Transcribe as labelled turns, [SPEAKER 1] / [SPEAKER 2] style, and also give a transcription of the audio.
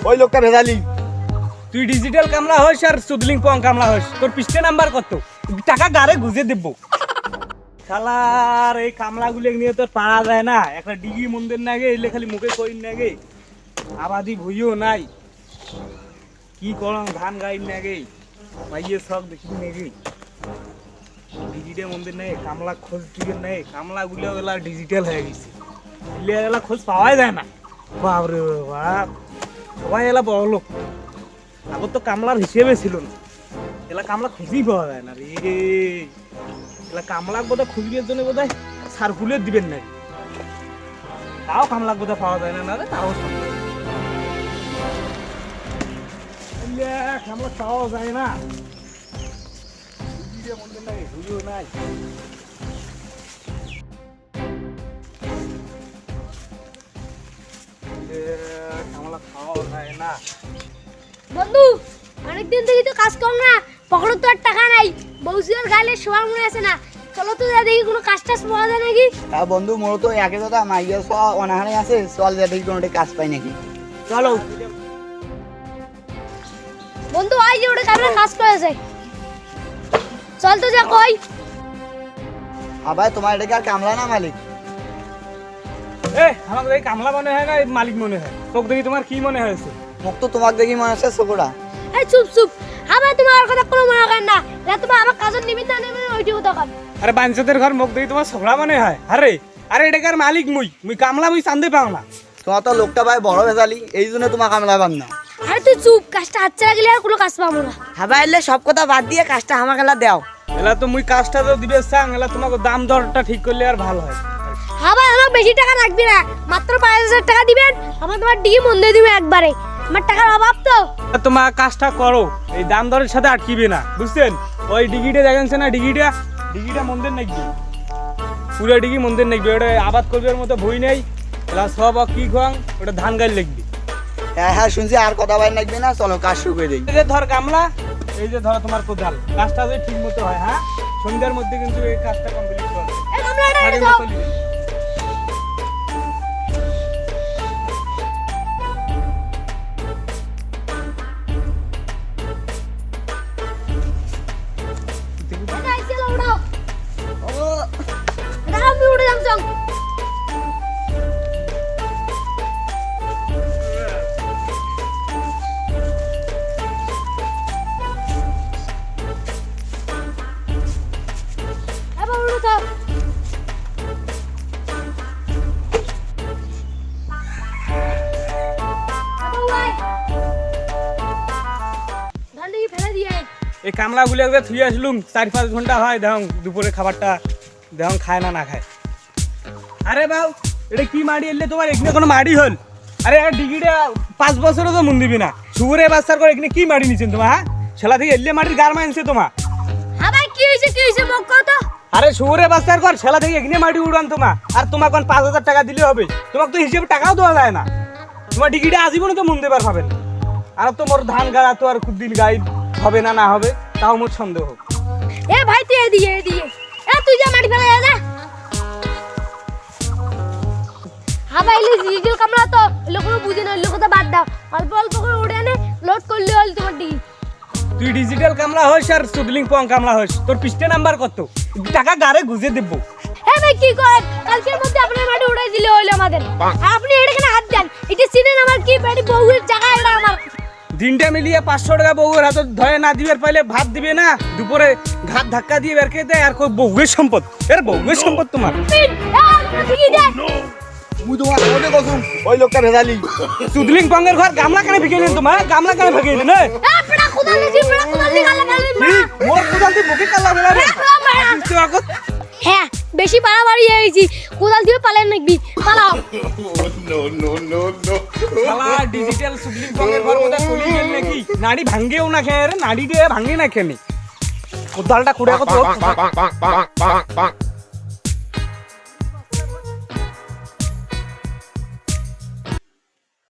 [SPEAKER 1] ওই লোকটা ভেজালি।
[SPEAKER 2] তুই ডিজিটাল কামলা হইস আর সুদলিং পং কামলা হইস, তোর পৃষ্ঠে নাম্বার কত? টাকা গারে গুজে দেব। শালার এই কামলাগুলো নিয়ে তোর পারা যায় না। একটা ডিগি মন্দির নাগে এলে খালি মুখে কইন নাগে, আবাদি ভুইও নাই। কি করম ধান গাইন নাগে ভাইয়ে সব দেখি নাগে। ডিজিটাল মন্দির নেই, কামলা খোঁজ দিকে নেই, কামলাগুলো এলা ডিজিটাল হয়ে গেছে। এলা খোঁজ পাওয়াই যায় না। বাপরে বাপ, সবাই এলা বড় লোক। আগর তো কামলার হিসেবে ছিল না, এলা কামলা খুঁজেই পাওয়া যায় না রে। এলা কামলাক বোধহয় খুঁজবের জন্য বোধহয় সার্কুলের দিবেন নাই, তাও কামলাক বোধহয় পাওয়া যায় না। রে তাও কামলা পাওয়া যায় না, নাই। কামলা খাওয়া যায় না।
[SPEAKER 3] বন্ধু অনেকদিন থেকে তো কাজ কর না, পকেটে তো আর টাকা নাই, বউসিয়ার গালে শোয়ার মনে আছে না। চলো তো যা দেখি কোনো কাজ টাজ পাওয়া যায় নাকি।
[SPEAKER 1] হ্যাঁ বন্ধু, মোর তো একে কথা মাইয়া সব অনাহারে আছে, চল যা দেখি কোনো কাজ পাই নাকি।
[SPEAKER 2] চলো
[SPEAKER 3] বন্ধু আই যে ওটা কামলা কাজ করেছে, চল তো যা কই।
[SPEAKER 1] আবার তোমার এটা কি আর কামলা না মালিক?
[SPEAKER 2] আমাকে দেখি কামলা মনে হয় না মালিক মনে হয়। তোকে দেখি তোমার কি মনে হয়েছে?
[SPEAKER 1] মুখ তো তোমাকে দেখি মনে হচ্ছে চোখটা।
[SPEAKER 3] এই চুপ চুপ, আবার তোমার কথা কোনো মনে করেন না। না তোমার আমার কাজের নিমিত্ত না নেবে ওইটি কথা কর।
[SPEAKER 2] আরে বাঞ্চতের ঘর মুখ দেখি তোমার ছোকরা মনে হয়। আরে আরে এটাকার মালিক মুই কামলা মুই চান্দে পাও না।
[SPEAKER 1] তোমার তো লোকটা ভাই বড় ভেজালি, এই জন্য তোমার কামলা বান না।
[SPEAKER 3] আরে তুই চুপ, কাজটা হাতছে লাগলে আর কোনো কাজ পাবো না।
[SPEAKER 4] হাবা এলে সব কথা বাদ দিয়ে কাজটা আমার খেলা দাও।
[SPEAKER 2] এলা তো মুই কাজটা তো দিবে চাং, এলা তোমাকে দাম দরটা ঠিক করলে আর ভালো হয়।
[SPEAKER 3] আবার আমার বেশি টাকা রাখবি না, মাত্র 5,000 টাকা দিবেন। আমার তোমার ডিম মন্দে দিবে একবারে, আমার টাকার অভাব তো।
[SPEAKER 2] তোমার কাজটা করো, এই দাম দরের সাথে আটকিবে না, বুঝছেন? ওই ডিগিটা দেখেন না, ডিগিটা মন্দির নাকবি, পুরো ডিগি মন্দির নাকবি। ওটা আবাদ করবার মতো ভুই নেই, এলা সব কি খোয়াং, ওটা ধান গাছ লিখবি।
[SPEAKER 1] হ্যাঁ হ্যাঁ শুনছি, আর কথা বাইর লাগবে না, চলো কাজ শুরু করে দিই।
[SPEAKER 2] এই যে ধর কামলা, এই যে ধরো তোমার কোদাল, কাজটা যদি ঠিক মতো হয়, হ্যাঁ সন্ধ্যার মধ্যে কিন্তু এই কাজটা কমপ্লিট করবে।
[SPEAKER 3] এই গামলাটা এনে দাও। এটা আইছে লাউড়াও। এটা আমি উড়ে যাম। এবার উড়ে যাও।
[SPEAKER 2] এই কামলাগুলো একবার থুয়ে আসলুম, 4-5 ঘন্টা হয়, দেখুন দুপুরে খাবারটা দেখুন খায় না খায়। আরে বাউ, এটা কি মাড়ি এলে তোমার এখানে কোনো মাড়ি হল? আরে ডিগিটা 5 বছরও তো মন দিবি না, শুকুরে বাচ্চার করে এখানে কি মাড়ি নিছেন তোমার? হ্যাঁ ছেলা থেকে এলে মাটির গার মানছে তোমার।
[SPEAKER 3] আবার কি হইছে মুখ কথা।
[SPEAKER 2] আরে শুকুরে বাচ্চার কর ছেলা থেকে এখানে মাটি উড়ান তোমার, আর তোমার কোন 5,000 টাকা দিলে হবে? তোমাকে তো হিসেবে টাকাও দেওয়া যায় না, তোমার ডিগিটা আজীবনে তো মন দেবার পাবেন। আর তো মোর ধান গাড়া তো আর দিন গাই হবে না না হবে, তাও মোর সন্দেহ।
[SPEAKER 3] এ ভাই তুই এদিকে এ তুই যা মাটি ফেলে যা। হাবা ইলে ডিজিটাল কামলা তো লোক বুঝে না, লোক কথা বাদ দাও। অল্প অল্প করে উড়ে এনে লোড করলে হল তোমার ডিগি।
[SPEAKER 2] তুই ডিজিটাল কামলা হইস আর সুদলিং পং কামলা হইস, তোর পৃষ্ঠে নাম্বার কত? টাকা গারে গুজে দেব।
[SPEAKER 3] এ ভাই কি করেন, কালকের মধ্যে আপনার মাটি উড়াই দিলে হইলো আমাদের। আর আপনি এটা কেন হাত দেন? এটা চিনেন আমার কি পেটি বউয়ের জায়গা, এটা আমার।
[SPEAKER 2] দিনটা মিলিয়ে 500 টাকা বউয়ের হাতে ধরে না দিবের পাইলে ভাত দিবে না, দুপুরে ঘাট ধাক্কা দিয়ে বের খেতে। আর কই বউয়ের সম্পদ, এর বউয়ের সম্পদ তোমার।
[SPEAKER 1] মুই তোমার সামনে কসম, ওই লোকটা ভেজালি।
[SPEAKER 2] সুদলিং পঙ্গের ঘর গামলা কেন ভিগাইলেন তোমার? গামলা কেন ভিগাইলেন?
[SPEAKER 3] আপনা কোদালে জি বড় কোদালে গালে গালে
[SPEAKER 2] মোর কোদাল দিয়ে বুকে কালা বেলা রে।
[SPEAKER 3] হ্যাঁ বেশি বাড়াবাড়ি হয়েছি, কোদাল দিয়ে পালেন নাকি? পালাও।
[SPEAKER 2] শালা ডিজিটাল সুদলিং পঙ্গের ঘর মধ্যে চলি গেল নাকি? নাড়ি ভাঙ্গেও না খেয়ে রে, নাড়ি দিয়ে ভাঙ্গে না কেনে? কোদালটা কুড়ে কত